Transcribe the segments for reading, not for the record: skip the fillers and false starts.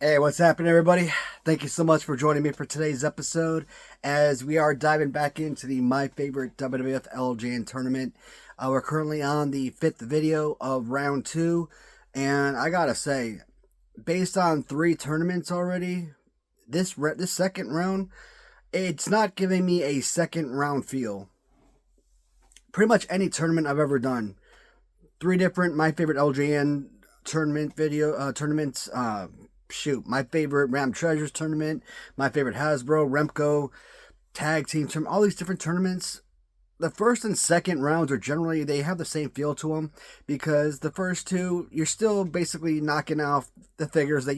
Hey, what's happening, everybody? Thank you so much for joining me for today's episode as we are diving back into the My Favorite WWF LJN tournament. We're currently on the 5th video of round 2, and I gotta say, based on 3 tournaments already, this second round, it's not giving me a second round feel. Pretty much any tournament I've ever done, 3 different My Favorite LJN tournaments. My favorite Ram Treasures tournament, my favorite Hasbro, Remco, tag team tournament, all these different tournaments. The first and second rounds are generally, they have the same feel to them because the first two, you're still basically knocking off the figures that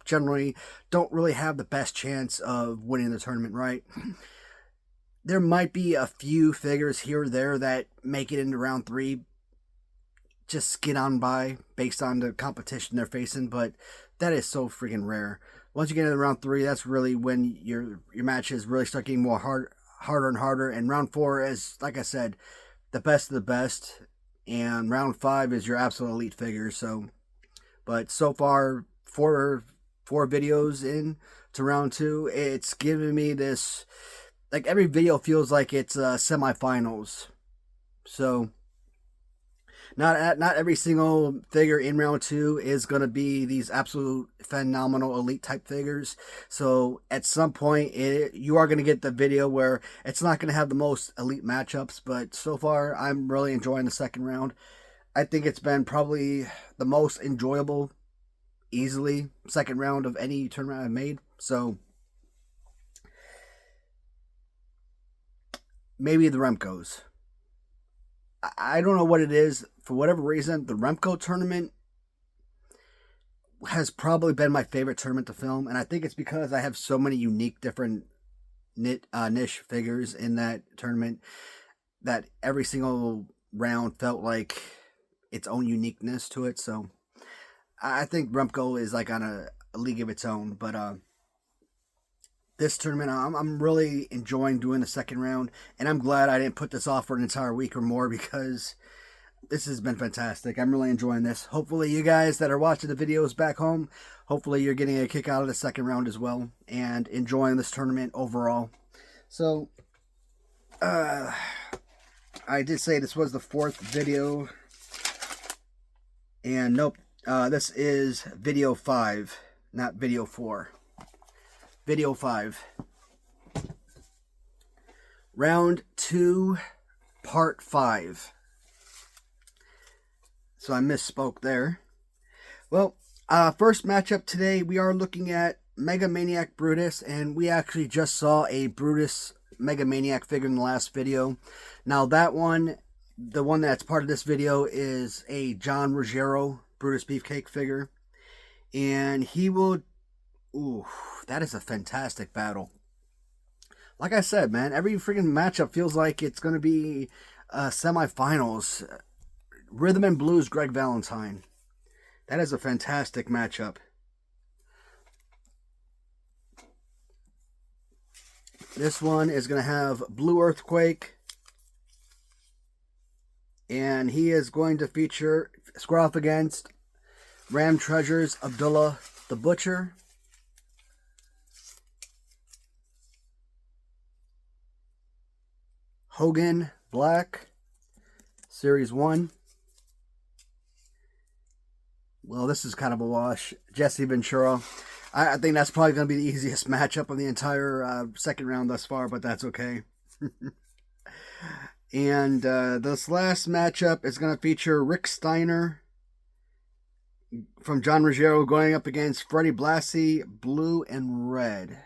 generally don't really have the best chance of winning the tournament, right? There might be a few figures here or there that make it into round 3, just skid on by based on the competition they're facing, but that is so freaking rare. Once you get into round 3, that's really when your matches really start getting harder and harder. And round 4 is, like I said, the best of the best, and round 5 is your absolute elite figures. But so far, four videos in to round 2, it's giving me this, like, every video feels like it's semifinals. So not every single figure in round 2 is going to be these absolute phenomenal elite type figures. So at some point, you are going to get the video where it's not going to have the most elite matchups. But so far, I'm really enjoying the second round. I think it's been probably the most enjoyable, easily, second round of any tournament I've made. So maybe the Remcos. I don't know what it is. For whatever reason, the Remco tournament has probably been my favorite tournament to film, and I think it's because I have so many unique, different niche figures in that tournament that every single round felt like its own uniqueness to it. So I think Remco is like on a league of its own. But this tournament, I'm really enjoying doing the second round, and I'm glad I didn't put this off for an entire week or more because this has been fantastic. I'm really enjoying this. Hopefully you guys that are watching the videos back home, hopefully you're getting a kick out of the second round as well and enjoying this tournament overall. So, I did say this was the 4th video, and nope, this is video 5, not video 4. Video 5. Round 2, part 5. So I misspoke there. Well, first matchup today, we are looking at Mega Maniac Brutus, and we actually just saw a Brutus Mega Maniac figure in the last video. Now that one, the one that's part of this video, is a John Ruggiero Brutus Beefcake figure. And he will... Ooh, that is a fantastic battle. Like I said, man, every freaking matchup feels like it's going to be semifinals. Rhythm and Blues Greg Valentine. That is a fantastic matchup. This one is going to have Blue Earthquake. And he is going to square off against Ram Treasures Abdullah the Butcher. Hogan Black, Series 1. Well, this is kind of a wash. Jesse Ventura. I think that's probably going to be the easiest matchup of the entire second round thus far, but that's okay. And this last matchup is going to feature Rick Steiner from John Ruggiero going up against Freddie Blassie, Blue and Red.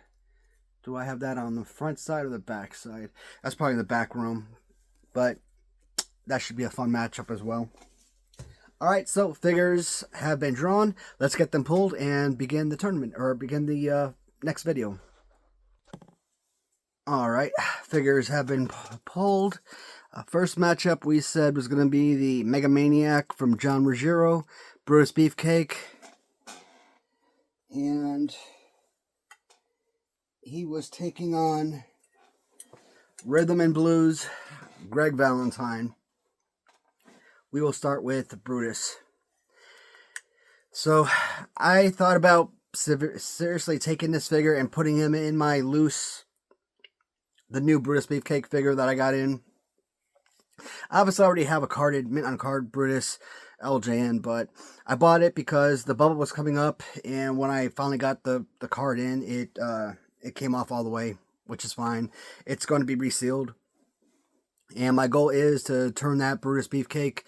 Do I have that on the front side or the back side? That's probably in the back room. But that should be a fun matchup as well. Alright, so figures have been drawn. Let's get them pulled and begin the tournament, or begin the next video. Alright, figures have been pulled. First matchup we said was going to be the Mega Maniac from John Ruggiero, Brutus Beefcake. And he was taking on Rhythm and Blues Greg Valentine. We will start with Brutus. So I thought about seriously taking this figure and putting him in my the new Brutus Beefcake figure that I got in. Obviously, I already have a carded, mint on card Brutus LJN, but I bought it because the bubble was coming up, and when I finally got the card in, it came off all the way, which is fine. It's going to be resealed, and my goal is to turn that Brutus Beefcake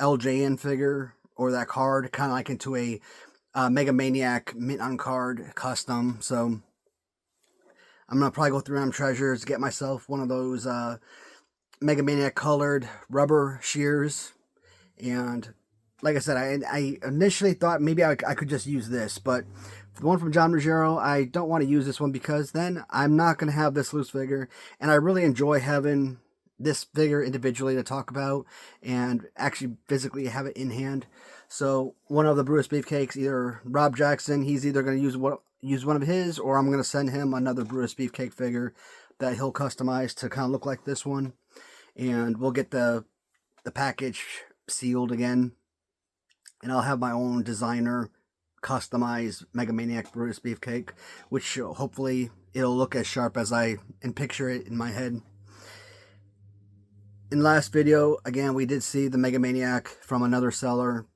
LJN figure, or that card, kind of like into a Mega Maniac mint on card custom. So I'm going to probably go through Random Treasures, get myself one of those Mega Maniac colored rubber shears. And like I said, I initially thought maybe I could just use this, but the one from John Ruggiero, I don't want to use this one because then I'm not going to have this loose figure. And I really enjoy having this figure individually to talk about and actually physically have it in hand. So one of the Brutus Beefcakes, either Rob Jackson, he's either going to use one of his, or I'm going to send him another Brutus Beefcake figure that he'll customize to kind of look like this one. And we'll get the package sealed again, and I'll have my own designer customized Mega Maniac Brutus Beefcake, which hopefully it'll look as sharp as I can picture it in my head. In the last video, again, we did see the Mega Maniac from another seller.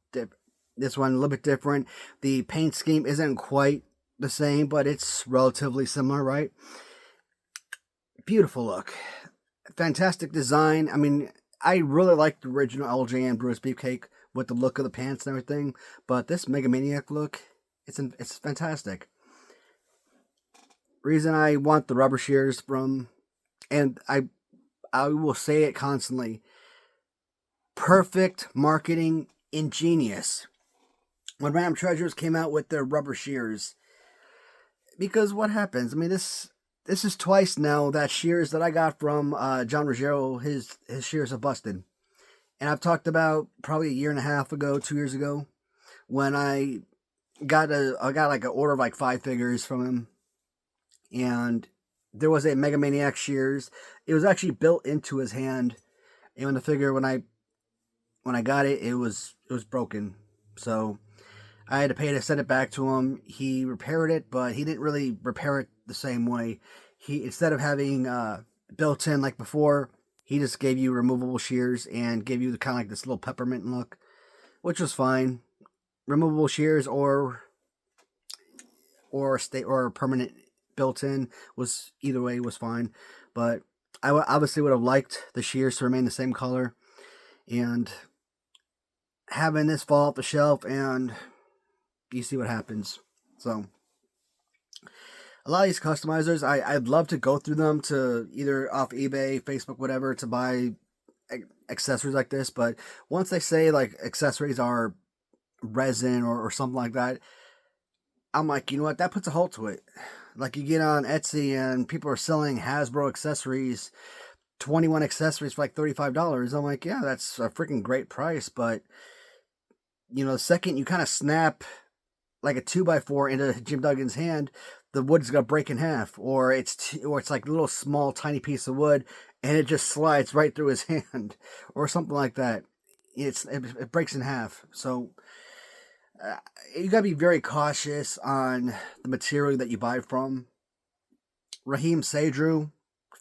This one a little bit different. The paint scheme isn't quite the same, but it's relatively similar, right? Beautiful look. Fantastic design. I mean, I really like the original LJN Brutus Beefcake with the look of the pants and everything, but this Mega Maniac look, it's fantastic. Reason I want the rubber shears from, and I will say it constantly, perfect marketing, ingenious. When Random Treasures came out with their rubber shears, because what happens? I mean, this is twice now that shears that I got from John Ruggiero, his shears have busted. And I've talked about probably a year and a half ago, 2 years ago, when I got like an order of like 5 figures from him. And there was a Mega Maniac shears. It was actually built into his hand. And when the figure, when I got it, it was broken. So I had to pay to send it back to him. He repaired it, but he didn't really repair it the same way. He, instead of having built in like before, he just gave you removable shears and gave you kind of like this little peppermint look, which was fine. Removable shears or permanent built-in was, either way was fine. But I obviously would have liked the shears to remain the same color, and having this fall off the shelf, and you see what happens. So a lot of these customizers, I'd love to go through them to either off eBay, Facebook, whatever, to buy accessories like this. But once they say like accessories are resin or something like that, I'm like, you know what? That puts a halt to it. Like you get on Etsy and people are selling Hasbro accessories, 21 accessories for like $35. I'm like, yeah, that's a freaking great price. But you know, the second you kind of snap like a 2x4 into Jim Duggan's hand, the wood's gonna break in half, or it's like a little small tiny piece of wood and it just slides right through his hand, or something like that. It breaks in half. So you gotta be very cautious on the material that you buy from. Raheem Sadru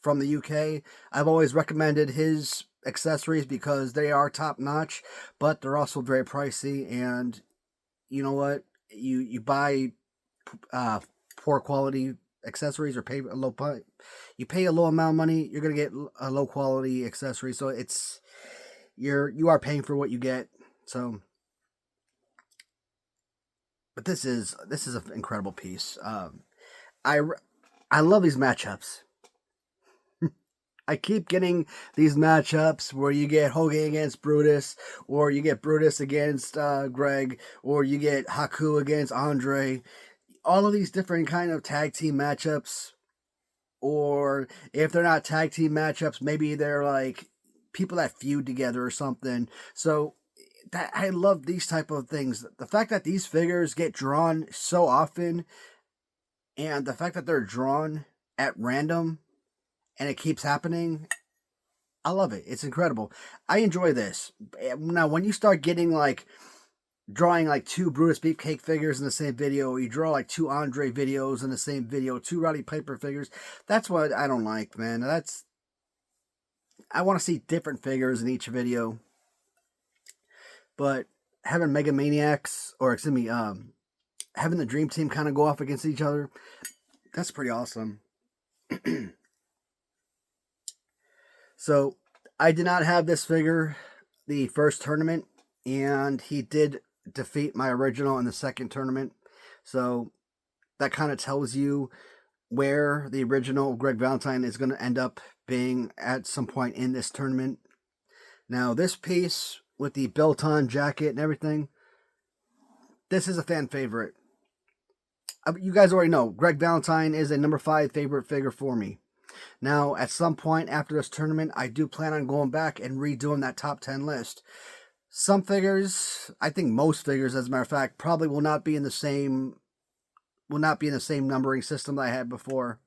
from the UK, I've always recommended his accessories because they are top notch, but they're also very pricey. And you know what? You buy poor quality accessories, or you pay a low amount of money, you're gonna get a low quality accessory. So you are paying for what you get. So, but this is an incredible piece. I love these matchups. I keep getting these matchups where you get Hogan against Brutus, or you get Brutus against Greg, or you get Haku against Andre. All of these different kind of tag team matchups, or if they're not tag team matchups, maybe they're like people that feud together or something. So that I love these type of things. The fact that these figures get drawn so often, and the fact that they're drawn at random, and it keeps happening, I love it. It's incredible. I enjoy this. Now, when you start getting like drawing like two Brutus Beefcake figures in the same video, or you draw like two Andre videos in the same video, two Roddy Piper figures. That's what I don't like, man. I want to see different figures in each video. But having Mega Maniacs, or excuse me, having the Dream Team kind of go off against each other, that's pretty awesome. So, I did not have this figure the first tournament, and he did defeat my original in the second tournament. So, that kind of tells you where the original Greg Valentine is going to end up being at some point in this tournament. Now, this piece with the built-on jacket and everything, this is a fan favorite. You guys already know, Greg Valentine is a number 5 favorite figure for me. Now, at some point after this tournament, I do plan on going back and redoing that top 10 list. Some figures, I think most figures, as a matter of fact, probably will not be in the same numbering system that I had before.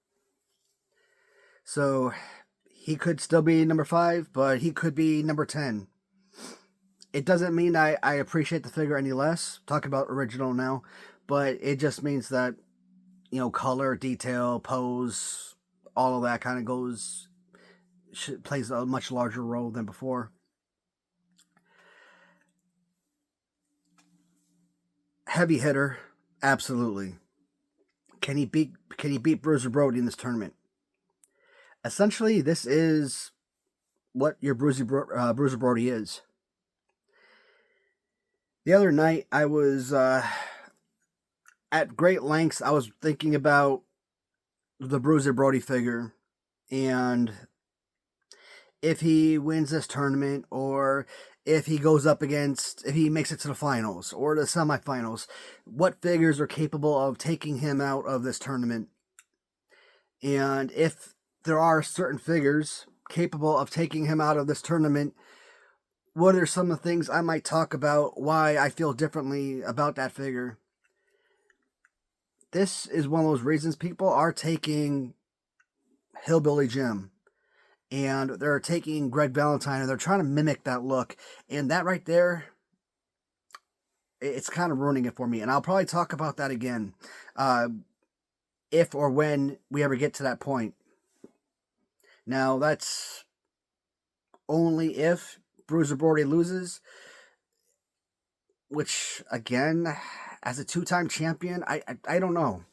So, he could still be number 5, but he could be number 10. It doesn't mean I appreciate the figure any less, talking about original now, but it just means that, you know, color, detail, pose, all of that kind of plays a much larger role than before. Heavy hitter, absolutely. Can he beat Bruiser Brody in this tournament? Essentially, this is what your Bruiser Brody is. The other night, I was at great lengths. I was thinking about the Bruiser Brody figure, and if he wins this tournament, or if he makes it to the finals or the semifinals, what figures are capable of taking him out of this tournament? And if there are certain figures capable of taking him out of this tournament, what are some of the things I might talk about why I feel differently about that figure? This is one of those reasons people are taking Hillbilly Jim, and they're taking Greg Valentine, and they're trying to mimic that look. And that right there, it's kind of ruining it for me. And I'll probably talk about that again, if or when we ever get to that point. Now, that's only if Bruiser Brody loses, which, again, as a 2-time champion, I don't know.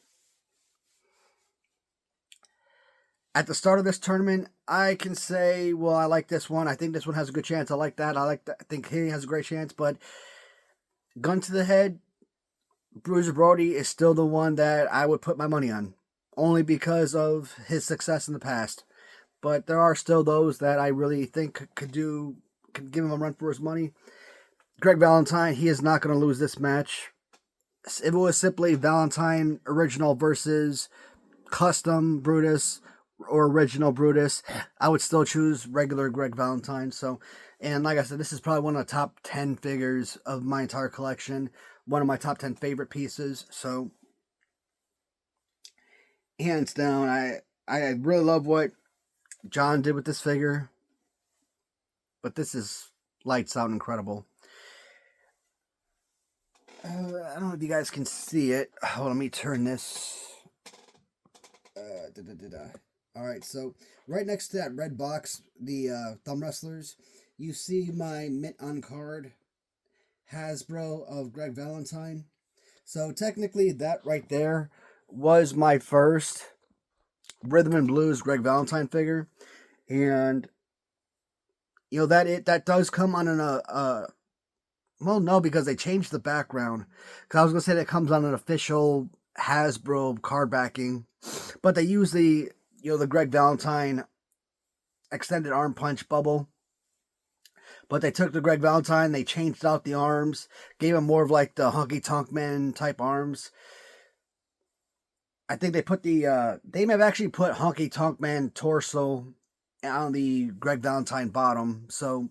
At the start of this tournament, I can say, well, I like this one. I think this one has a good chance. I like that. I think he has a great chance. But gun to the head, Bruiser Brody is still the one that I would put my money on, only because of his success in the past. But there are still those that I really think could give him a run for his money. Greg Valentine, he is not going to lose this match. If it was simply Valentine original versus custom Brutus or original Brutus, I would still choose regular Greg Valentine. So, and like I said, this is probably one of the top 10 figures of my entire collection. One of my top 10 favorite pieces. So, hands down, I really love what John did with this figure. But this is lights out incredible. I don't know if you guys can see it. Hold on, let me turn this. Alright, so right next to that red box, the Thumb Wrestlers, you see my mint on card Hasbro of Greg Valentine. So technically that right there was my first Rhythm and Blues Greg Valentine figure. And you know that does come on well, no, because they changed the background. Because I was gonna say that comes on an official Hasbro card backing, but they use the Greg Valentine extended arm punch bubble. But they took the Greg Valentine, they changed out the arms, gave him more of like the Honky Tonk Man type arms. I think they may have actually put Honky Tonk Man torso on the Greg Valentine bottom. So,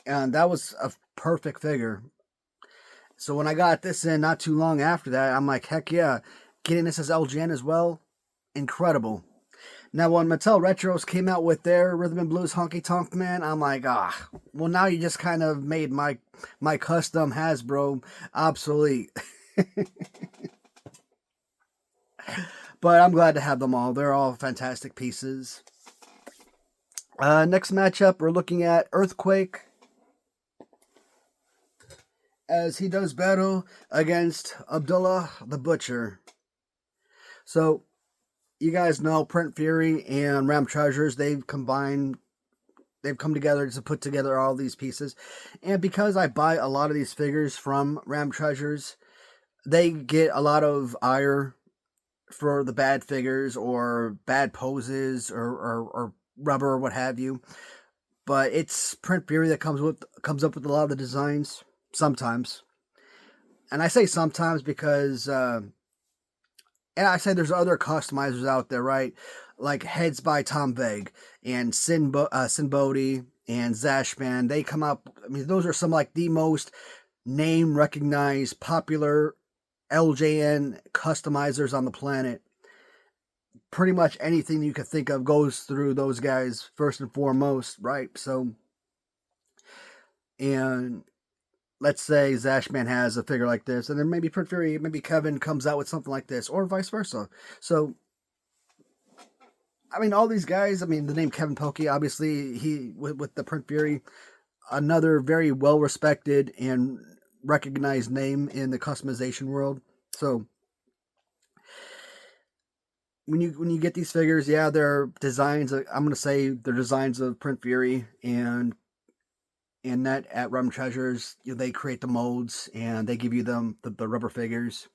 and that was a perfect figure. So when I got this in not too long after that, I'm like, heck yeah, getting this as LJN as well, incredible. Now, when Mattel Retros came out with their Rhythm and Blues Honky Tonk Man, I'm like, well, now you just kind of made my custom Hasbro obsolete. But I'm glad to have them all. They're all fantastic pieces. Next matchup, we're looking at Earthquake, as he does battle against Abdullah the Butcher. So, you guys know Print Fury and Ram Treasures, they've come together to put together all these pieces. And because I buy a lot of these figures from Ram Treasures, they get a lot of ire for the bad figures or bad poses or rubber or what have you. But it's Print Fury that comes up with a lot of the designs sometimes. And I say sometimes because and I say there's other customizers out there, right? Like Heads by Tom Veg and Sin Bodhi and Zashman. They come up, I mean, those are some like the most name recognized popular LJN customizers on the planet. Pretty much anything you could think of goes through those guys first and foremost, right? So, and let's say Zashman has a figure like this, and then maybe Print Fury, maybe Kevin comes out with something like this, or vice versa. So, I mean, all these guys, I mean, the name Kevin Peljey, obviously, he, with the Print Fury, another very well-respected and recognized name in the customization world. So, when you get these figures, yeah, they're designs, I'm going to say they're designs of Print Fury, and that at Rum Treasures, they create the molds, and they give you them the rubber figures.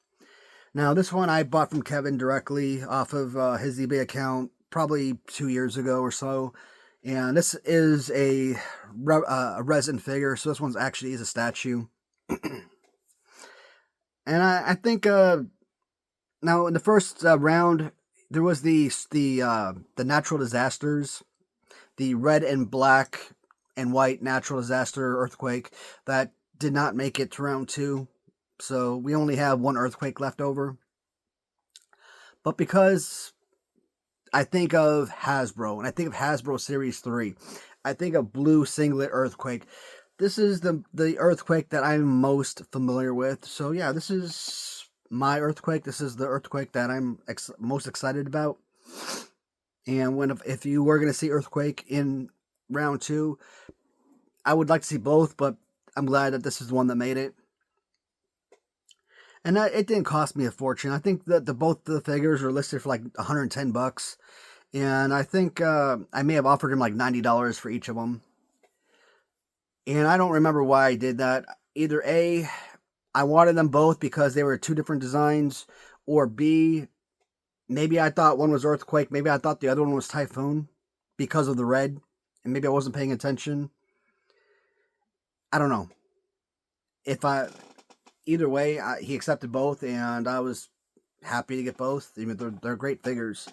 Now, this one I bought from Kevin directly off of his eBay account probably 2 years ago or so. And this is a resin figure, so this one's actually is a statue. And I think now in the first round there was the natural disasters, the red and black and white natural disaster earthquake that did not make it to round 2. So we only have one earthquake left over. But because I think of Hasbro, and I think of Hasbro Series 3, I think of Blue Singlet Earthquake. This is the earthquake that I'm most familiar with. So yeah, this is my earthquake. This is the earthquake that I'm most excited about. And if you were going to see Earthquake in round 2, I would like to see both, but I'm glad that this is the one that made it. And it didn't cost me a fortune. I think that both the figures are listed for like $110. And I think I may have offered him like $90 for each of them. And I don't remember why I did that. Either A, I wanted them both because they were 2 different designs, or B, maybe I thought one was Earthquake, maybe I thought the other one was Typhoon because of the red, and maybe I wasn't paying attention. I don't know. Either way, he accepted both, and I was happy to get both. I mean, they're great figures.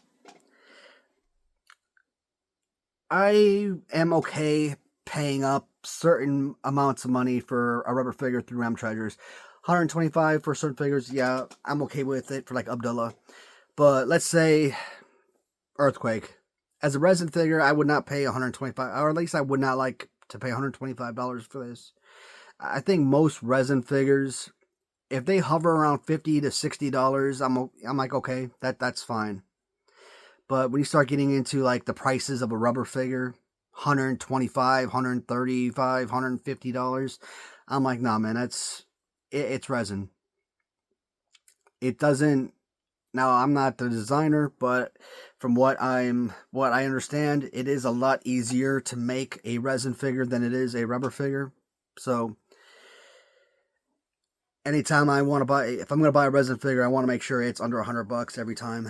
I am okay paying up certain amounts of money for a rubber figure through Ram Treasures. $125 for certain figures, yeah, I'm okay with it for like Abdullah. But let's say Earthquake. As a resin figure, I would not pay $125, or at least I would not like to pay $125 for this. I think most resin figures, if they hover around $50 to $60, I'm like, okay, that's fine. But when you start getting into like the prices of a rubber figure, $125, $135, $150, I'm like, nah, man, it's resin. It doesn't. Now, I'm not the designer, but from what I understand, it is a lot easier to make a resin figure than it is a rubber figure. So, anytime I want to buy, if I'm going to buy a resin figure, I want to make sure it's under $100 every time.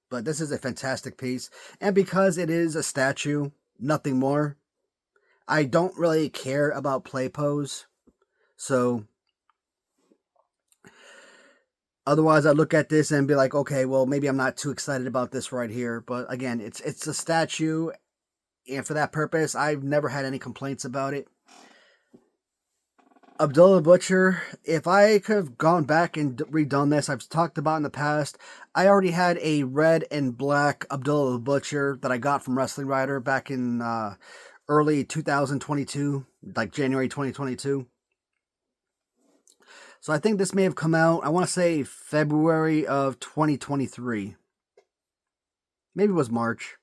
But this is a fantastic piece, and because it is a statue, nothing more, I don't really care about play pose. So, otherwise, I look at this and be like, okay, well, maybe I'm not too excited about this right here. But again, it's a statue, and for that purpose, I've never had any complaints about it. Abdullah the Butcher, if I could have gone back and redone this, I've talked about in the past, I already had a red and black Abdullah the Butcher that I got from Wrestling Writer back in early 2022, like January 2022. So I think this may have come out, I want to say February of 2023. Maybe it was March.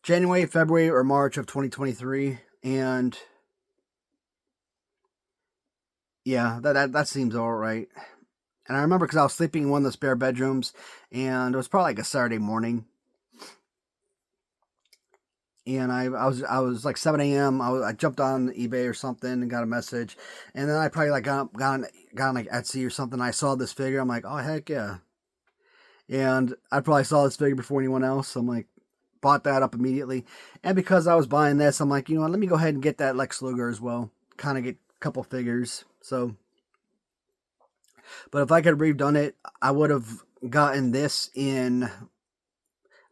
January, February, or March of 2023. And yeah, that seems all right. And I remember because I was sleeping in one of the spare bedrooms, and it was probably like a Saturday morning. And I was like 7 a.m. I jumped on eBay or something and got a message, and then I probably like got on like Etsy or something. I saw this figure. I'm like, oh heck yeah! And I probably saw this figure before anyone else. So I'm like, bought that up immediately. And because I was buying this, I'm like, you know what? Let me go ahead and get that Lex Luger as well. Kind of get a couple figures. So. But if I could have redone it, I would have gotten this in,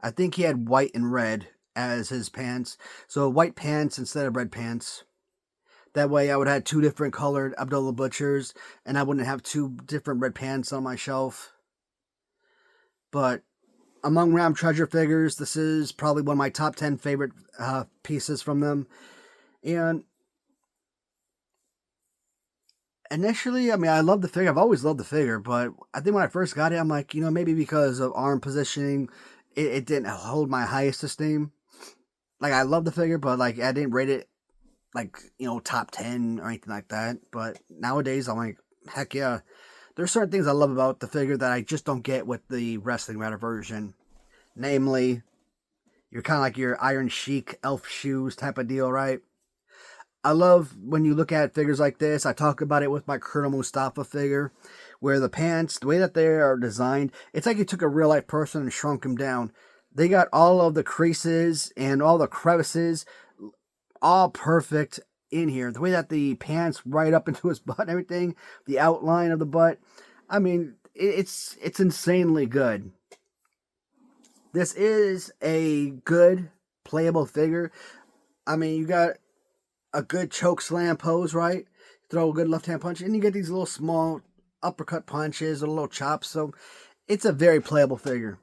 I think he had white and red as his pants. So white pants instead of red pants. That way I would have 2 different colored Abdullah Butchers, and I wouldn't have 2 different red pants on my shelf. But among Ram Treasure figures, this is probably one of my top 10 favorite pieces from them. And initially, I mean, I love the figure. I've always loved the figure, but I think when I first got it, I'm like, you know, maybe because of arm positioning, it didn't hold my highest esteem. Like, I love the figure, but, like, I didn't rate it, like, you know, top 10 or anything like that. But nowadays, I'm like, heck yeah. There's certain things I love about the figure that I just don't get with the Wrestling Matter version. Namely, you're kind of like your Iron Sheik elf shoes type of deal, right? I love when you look at figures like this. I talk about it with my Colonel Mustafa figure, where the pants, the way that they are designed, it's like you took a real life person and shrunk him down. They got all of the creases and all the crevices all perfect in here. The way that the pants right up into his butt and everything, the outline of the butt. I mean, it's insanely good. This is a good playable figure. I mean, you got a good choke slam pose, right? Throw a good left hand punch, and you get these little small uppercut punches or little chops. So it's a very playable figure.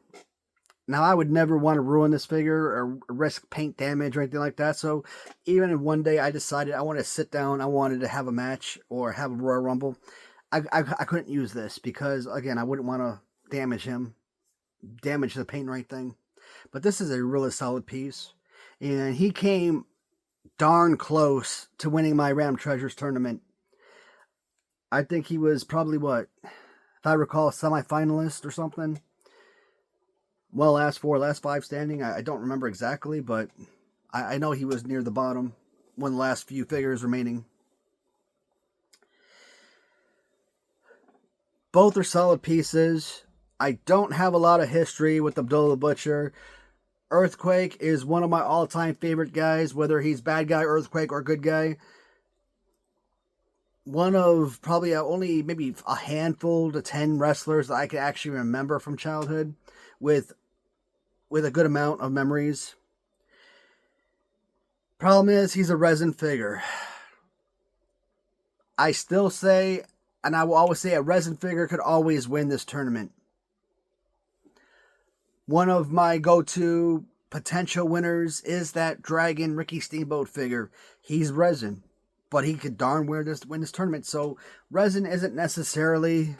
Now, I would never want to ruin this figure or risk paint damage or anything like that. So even if one day I decided I wanted to sit down, I wanted to have a match or have a Royal Rumble, I couldn't use this because, again, I wouldn't want to damage him, damage the paint or anything. But this is a really solid piece. And he came darn close to winning my Ram Treasures tournament. I think he was probably, what, if I recall, a semifinalist or something. Well, last 5 standing. I don't remember exactly, but I know he was near the bottom. One of the last few figures remaining. Both are solid pieces. I don't have a lot of history with Abdullah the Butcher. Earthquake is one of my all-time favorite guys, whether he's bad guy, Earthquake, or good guy. One of probably only maybe a handful to 10 wrestlers that I can actually remember from childhood with a good amount of memories. Problem is, he's a resin figure. I still say, and I will always say, a resin figure could always win this tournament. One of my go-to potential winners is that Dragon Ricky Steamboat figure. He's resin, but he could darn win this tournament. So resin doesn't necessarily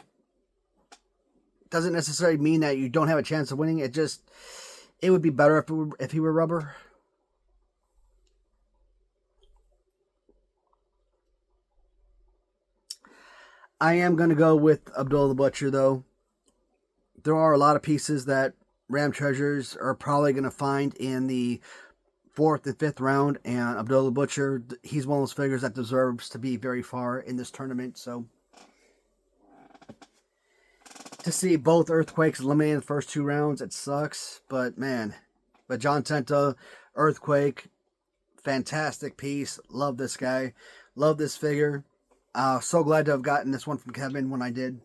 mean that you don't have a chance of winning. It would be better if he were rubber. I am going to go with Abdullah the Butcher, though. There are a lot of pieces that Ram Treasures are probably going to find in the 4th and 5th round, and Abdullah the Butcher, he's one of those figures that deserves to be very far in this tournament. So to see both Earthquakes eliminated in the first 2 rounds, it sucks. But man, John Tenta, Earthquake, fantastic piece. Love this guy. Love this figure. So glad to have gotten this one from Kevin when I did.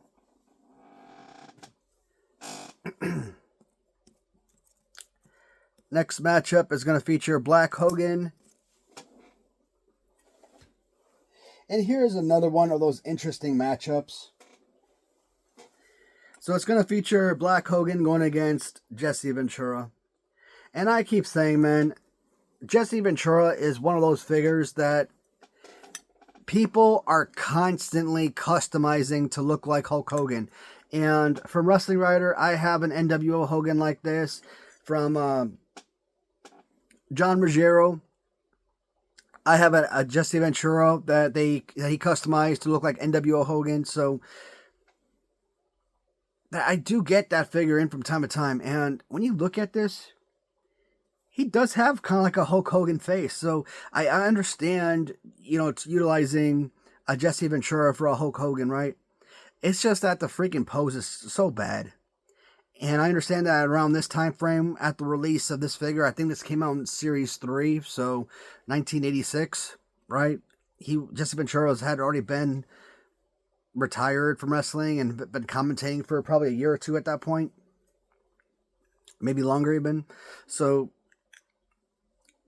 Next matchup is going to feature Black Hogan And here's another one of those interesting matchups. So it's going to feature Black Hogan going against Jesse Ventura. And I keep saying, man, Jesse Ventura is one of those figures that people are constantly customizing to look like Hulk Hogan. And from Wrestling Writer, I have an NWO Hogan like this. From John Ruggiero, I have a Jesse Ventura that he customized to look like NWO Hogan. So I do get that figure in from time to time. And when you look at this, he does have kind of like a Hulk Hogan face. So I understand, it's utilizing a Jesse Ventura for a Hulk Hogan, right? It's just that the freaking pose is so bad. And I understand that around this time frame, at the release of this figure, I think this came out in Series 3, so 1986, right? Jesse Ventura had already been retired from wrestling and been commentating for probably a year or two at that point. Maybe longer even. So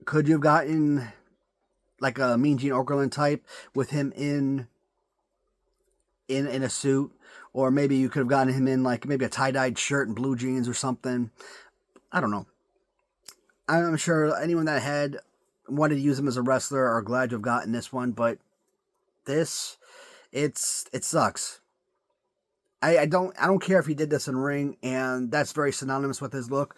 could you have gotten like a Mean Gene Okerlund type with him in a suit? Or maybe you could have gotten him in like maybe a tie-dyed shirt and blue jeans or something. I don't know. I'm sure anyone that had wanted to use him as a wrestler are glad to have gotten this one, but this, it sucks. I don't care if he did this in ring, and that's very synonymous with his look.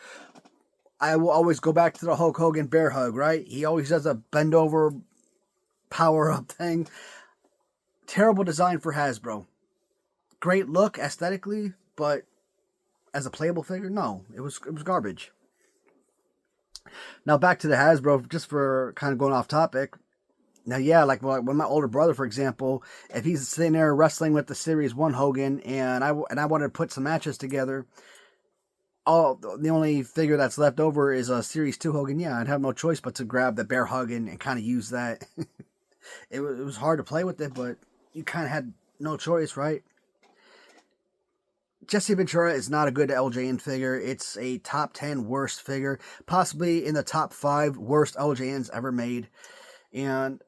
I will always go back to the Hulk Hogan bear hug, right? He always does a bend over power up thing. Terrible design for Hasbro. Great look aesthetically, but as a playable figure, no, it was garbage. Now back to the Hasbro, just for kind of going off topic. Now, yeah, like when my older brother, for example, if he's sitting there wrestling with the Series 1 Hogan, and I wanted to put some matches together, the only figure that's left over is a Series 2 Hogan. Yeah, I'd have no choice but to grab the bear hug and kind of use that. It was hard to play with it, but you kind of had no choice, right? Jesse Ventura is not a good LJN figure. It's a top 10 worst figure, possibly in the top 5 worst LJNs ever made. And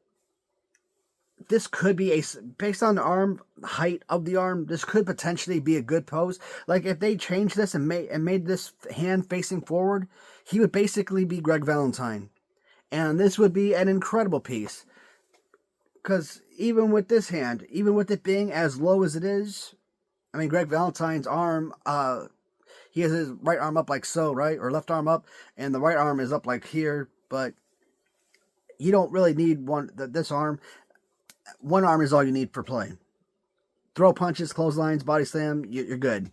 this could be based on the arm, height of the arm, this could potentially be a good pose. Like if they changed this and made this hand facing forward, he would basically be Greg Valentine. And this would be an incredible piece. Because even with this hand, even with it being as low as it is, I mean, Greg Valentine's arm, he has his right arm up like so, right? Or left arm up, and the right arm is up like here, but you don't really need this arm. One arm is all you need for play. Throw punches, clotheslines, body slam, you're good.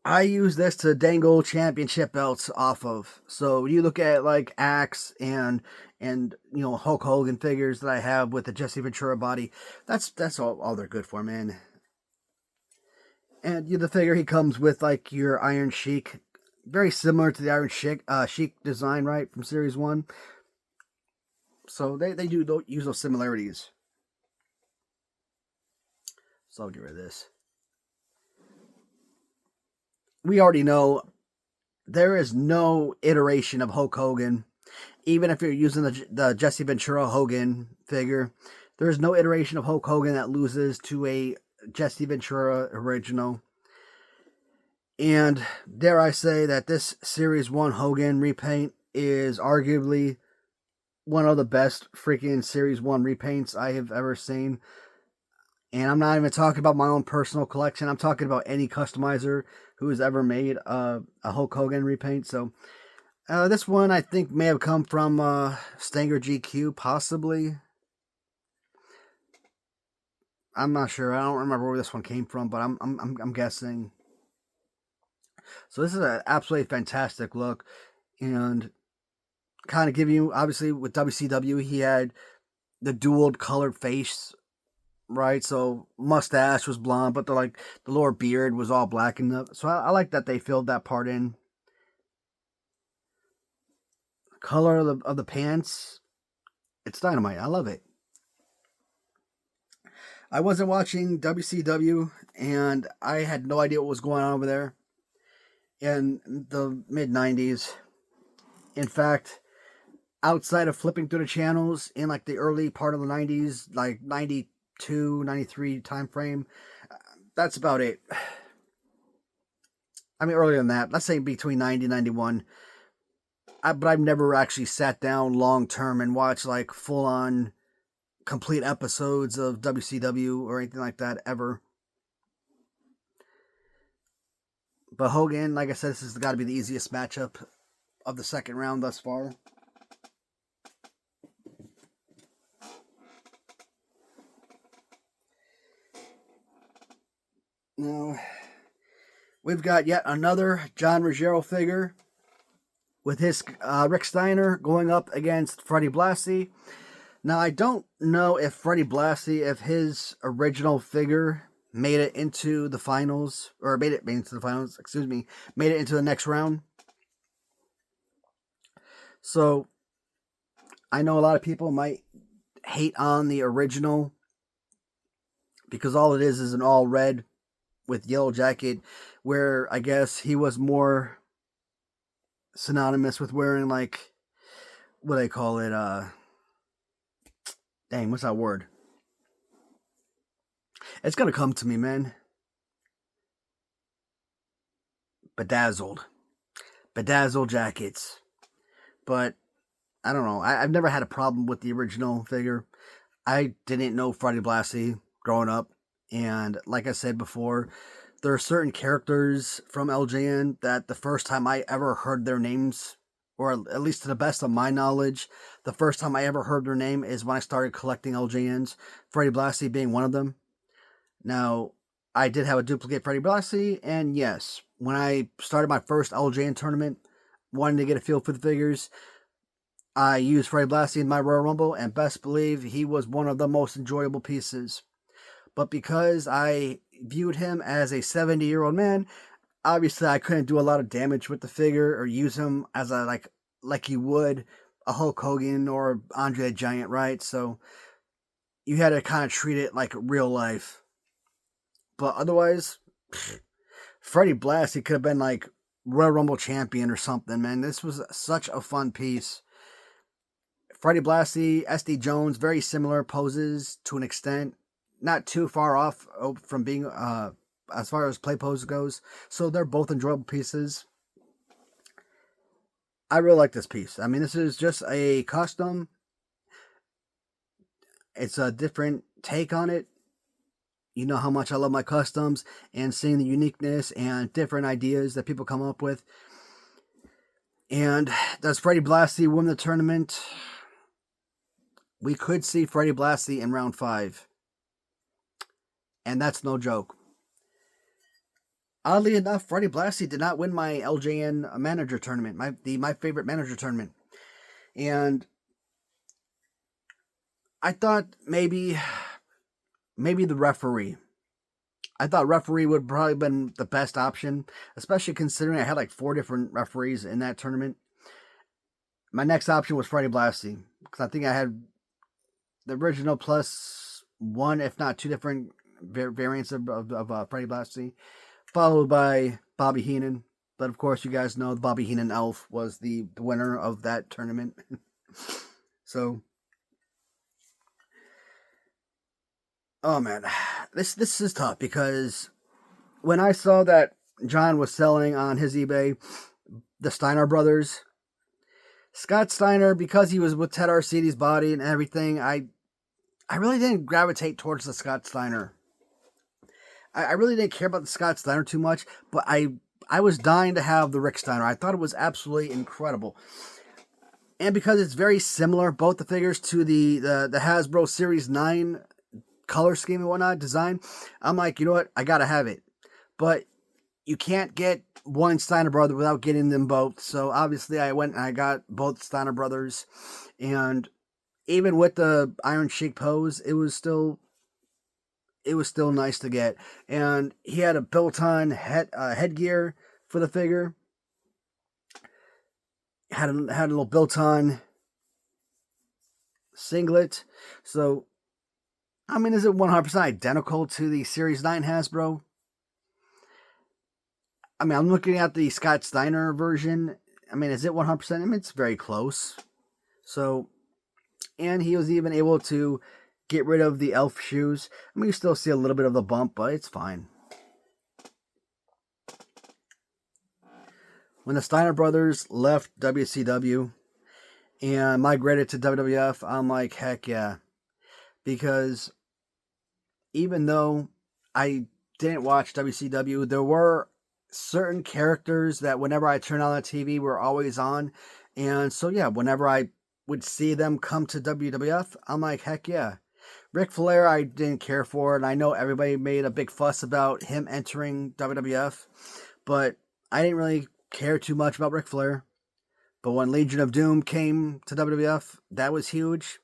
I use this to dangle championship belts off of. So you look at like Axe and Hulk Hogan figures that I have with the Jesse Ventura body. That's all they're good for, man. And the figure he comes with like your Iron Sheik, very similar to the Iron Sheik design, right, from Series 1. So they do use those similarities. So I'll get rid of this. We already know there is no iteration of Hulk Hogan. Even if you're using the Jesse Ventura Hogan figure, there's no iteration of Hulk Hogan that loses to a Jesse Ventura original. And dare I say that this Series 1 Hogan repaint is arguably one of the best freaking Series 1 repaints I have ever seen. And I'm not even talking about my own personal collection. I'm talking about any customizer who has ever made a Hulk Hogan repaint. So this one I think may have come from Stanger GQ, possibly. I'm not sure. I don't remember where this one came from, but I'm guessing. So this is an absolutely fantastic look, and kind of give you, obviously with WCW he had the dual colored face, right? So mustache was blonde, but the lower beard was all black and so I like that they filled that part in. Color of the pants, it's dynamite. I love it. I wasn't watching WCW, and I had no idea what was going on over there in the mid-90s. In fact, outside of flipping through the channels in like the early part of the 90s, like 92, 93 time frame, that's about it. I mean, earlier than that, let's say between 90 and 91. But I've never actually sat down long term and watched like full on complete episodes of WCW or anything like that ever. But Hogan, like I said, this has got to be the easiest matchup of the second round thus far. Now, we've got yet another John Ruggiero figure with his Rick Steiner going up against Freddie Blassie. Now, I don't know if Freddie Blassie, if his original figure made it into the finals, or made it into the next round. So, I know a lot of people might hate on the original because all it is an all red with yellow jacket, where I guess he was more synonymous with wearing like, what do they call it? Dang, what's that word? It's gonna come to me, man. Bedazzled jackets. But I don't know. I've never had a problem with the original figure. I didn't know Freddie Blassie growing up, and like I said before, there are certain characters from LJN that the first time I ever heard their names, or at least to the best of my knowledge, the first time I ever heard their name is when I started collecting LJNs, Freddie Blassie being one of them. Now, I did have a duplicate Freddie Blassie, and yes, when I started my first LJN tournament, wanting to get a feel for the figures, I used Freddie Blassie in my Royal Rumble, and best believe he was one of the most enjoyable pieces. But because I viewed him as a 70-year-old man, obviously I couldn't do a lot of damage with the figure or use him as a like you would a Hulk Hogan or Andre the Giant, right? So you had to kind of treat it like real life. But otherwise, Freddie Blassie could have been like Royal Rumble champion or something, man. This was such a fun piece. Freddie Blassie, SD Jones, very similar poses to an extent. Not too far off from being, as far as play pose goes. So they're both enjoyable pieces. I really like this piece. I mean, this is just a custom. It's a different take on it. You know how much I love my customs and seeing the uniqueness and different ideas that people come up with. And does Freddie Blassie win the tournament? We could see Freddie Blassie in round 5. And that's no joke. Oddly enough, Freddie Blassie did not win my LJN manager tournament, my favorite manager tournament. And I thought maybe the referee. I thought referee would probably have been the best option, especially considering I had like 4 different referees in that tournament. My next option was Freddie Blassie, because I think I had the original plus 1, if not 2 different variants of Freddie Blassie, followed by Bobby Heenan. But of course, you guys know the Bobby Heenan Elf was the winner of that tournament. So, oh man, this is tough, because when I saw that John was selling on his eBay the Steiner brothers, Scott Steiner, because he was with Ted Arcidi's body and everything, I really didn't gravitate towards the Scott Steiner. I really didn't care about the Scott Steiner too much, but I was dying to have the Rick Steiner. I thought it was absolutely incredible. And because it's very similar, both the figures, to the Hasbro Series 9 color scheme and whatnot, design, I'm like, you know what, I gotta have it. But you can't get one Steiner brother without getting them both. So obviously I went and I got both Steiner brothers. And even with the Iron Sheik pose, it was still nice to get. And he had a built-on headgear for the figure. Had a little built-on singlet. So, I mean, is it 100% identical to the Series 9 Hasbro? I mean, I'm looking at the Scott Steiner version. I mean, is it 100%? I mean, it's very close. So, and he was even able to get rid of the elf shoes. I mean, you still see a little bit of the bump, but it's fine. When the Steiner brothers left WCW and migrated to WWF, I'm like, heck yeah. Because even though I didn't watch WCW, there were certain characters that whenever I turned on the TV were always on. And so, yeah, whenever I would see them come to WWF, I'm like, heck yeah. Ric Flair, I didn't care for, and I know everybody made a big fuss about him entering WWF, but I didn't really care too much about Ric Flair. But when Legion of Doom came to WWF, that was huge.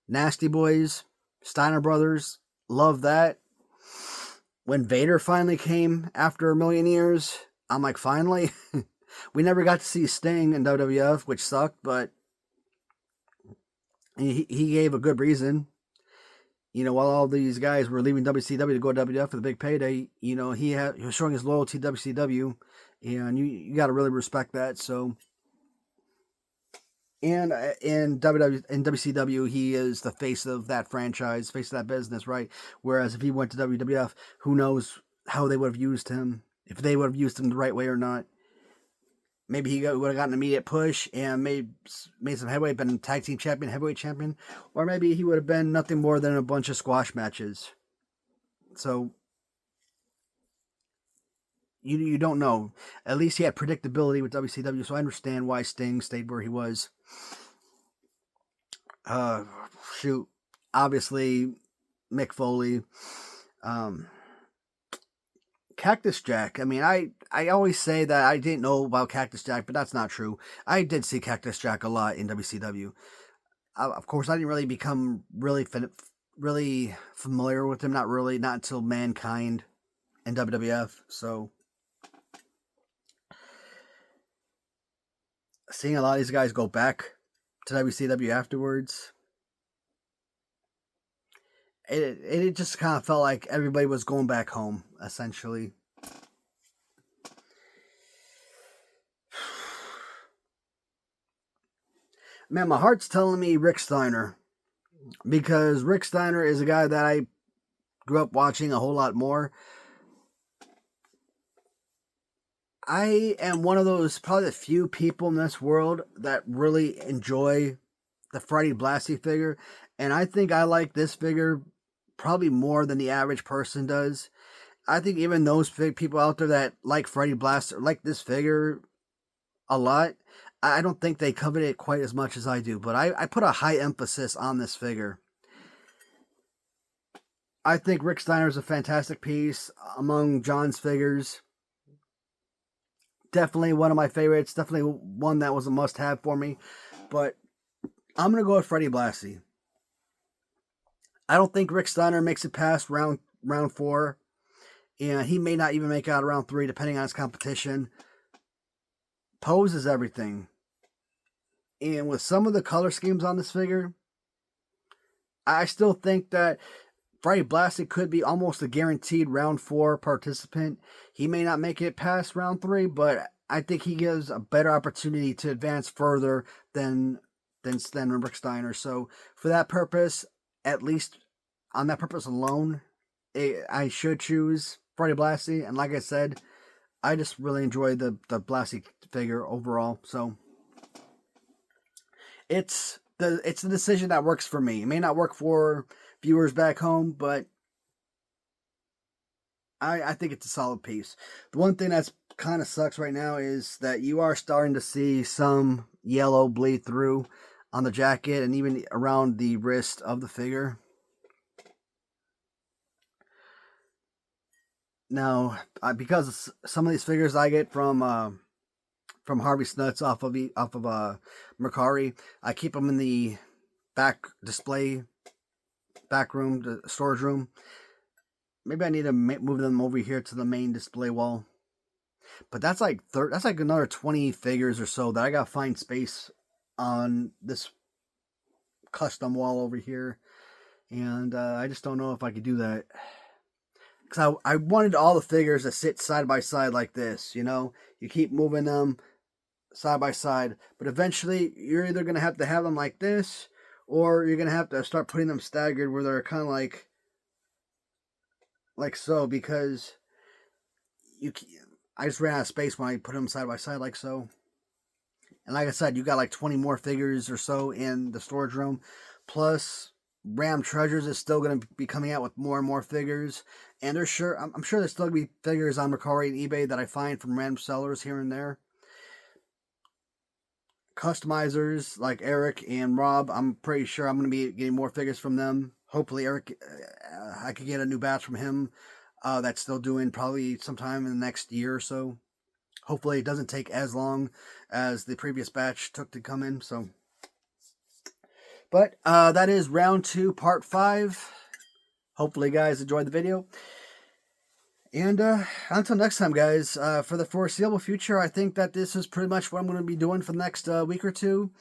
Nasty Boys, Steiner Brothers, love that. When Vader finally came after a million years, I'm like, finally? We never got to see Sting in WWF, which sucked, but he gave a good reason. You know, while all these guys were leaving WCW to go to WWF for the big payday, you know, he was showing his loyalty to WCW, and you got to really respect that. So, and in WCW, he is the face of that franchise, face of that business, right? Whereas if he went to WWF, who knows how they would have used him, if they would have used him the right way or not. Maybe he would have gotten an immediate push and made some headway, been tag team champion, heavyweight champion, or maybe he would have been nothing more than a bunch of squash matches. So you don't know. At least he had predictability with WCW, so I understand why Sting stayed where he was. Obviously, Mick Foley. Cactus Jack. I mean, I always say that I didn't know about Cactus Jack, but that's not true. I did see Cactus Jack a lot in WCW. Of course, I didn't really become really familiar with him. Not until Mankind and WWF. So, seeing a lot of these guys go back to WCW afterwards, it just kind of felt like everybody was going back home, essentially. Man, my heart's telling me Rick Steiner, because Rick Steiner is a guy that I grew up watching a whole lot more. I am one of those, probably the few people in this world that really enjoy the Freddie Blassie figure, and I think I like this figure probably more than the average person does. I think even those people out there that like Freddie Blassie, like this figure a lot, I don't think they covet it quite as much as I do, but I put a high emphasis on this figure. I think Rick Steiner is a fantastic piece among John's figures. Definitely one of my favorites. Definitely one that was a must-have for me. But I'm going to go with Freddie Blassie. I don't think Rick Steiner makes it past round 4. And he may not even make it out of round 3, depending on his competition. Pose is everything. And with some of the color schemes on this figure, I still think that Freddie Blassie could be almost a guaranteed round 4 participant. He may not make it past round 3, but I think he gives a better opportunity to advance further than Rick Steiner. So for that purpose, at least on that purpose alone, I should choose Freddie Blassie. And like I said, I just really enjoy the Blassie figure overall. So it's the decision that works for me. It may not work for viewers back home, but I think it's a solid piece. The one thing that's kind of sucks right now is that you are starting to see some yellow bleed through on the jacket and even around the wrist of the figure. Now, because some of these figures I get from Harvey Snuts off of Mercari, I keep them in the back room, the storage room. Maybe I need to move them over here to the main display wall. But that's like another 20 figures or so that I gotta find space on this custom wall over here, and I just don't know if I could do that. Because I wanted all the figures to sit side by side like this, you know? You keep moving them side by side. But eventually, you're either going to have them like this, or you're going to have to start putting them staggered where they're kind of like so, because I just ran out of space when I put them side by side like so. And like I said, you got like 20 more figures or so in the storage room. Plus, Ram Treasures is still going to be coming out with more and more figures. And I'm sure there's still going to be figures on Mercari and eBay that I find from random sellers here and there. Customizers like Eric and Rob, I'm pretty sure I'm going to be getting more figures from them. Hopefully, Eric, I could get a new batch from him that's still doing probably sometime in the next year or so. Hopefully, it doesn't take as long as the previous batch took to come in. So, but that is round 2, part 5. Hopefully, you guys enjoyed the video. And until next time, guys, for the foreseeable future, I think that this is pretty much what I'm going to be doing for the next week or two.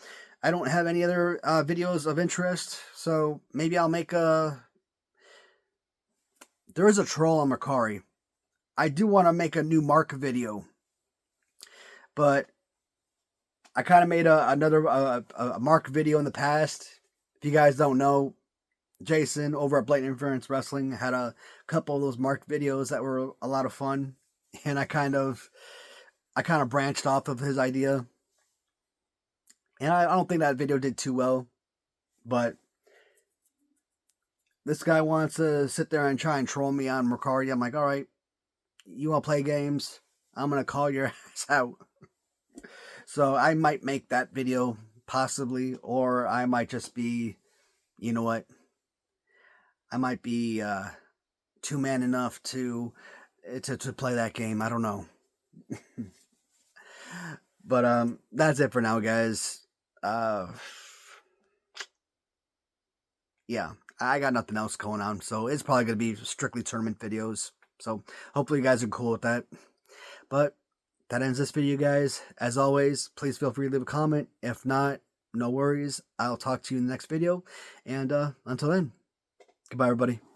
I don't have any other videos of interest, so maybe I'll make a... There is a troll on Mercari. I do want to make a new Mark video, but I kind of made another Mark video in the past. If you guys don't know, Jason over at Blatant Inference Wrestling had a couple of those Mark videos that were a lot of fun, and I kind of branched off of his idea, and I don't think that video did too well, but this guy wants to sit there and try and troll me on Mercari. I'm like, all right, you want to play games? I'm going to call your ass out. So I might make that video, possibly, or I might just be, you know what, I might be two-man enough to play that game. I don't know. But that's it for now, guys. Yeah, I got nothing else going on, so it's probably going to be strictly tournament videos. So hopefully you guys are cool with that. But that ends this video, guys. As always, please feel free to leave a comment. If not, no worries. I'll talk to you in the next video. And until then, goodbye, everybody.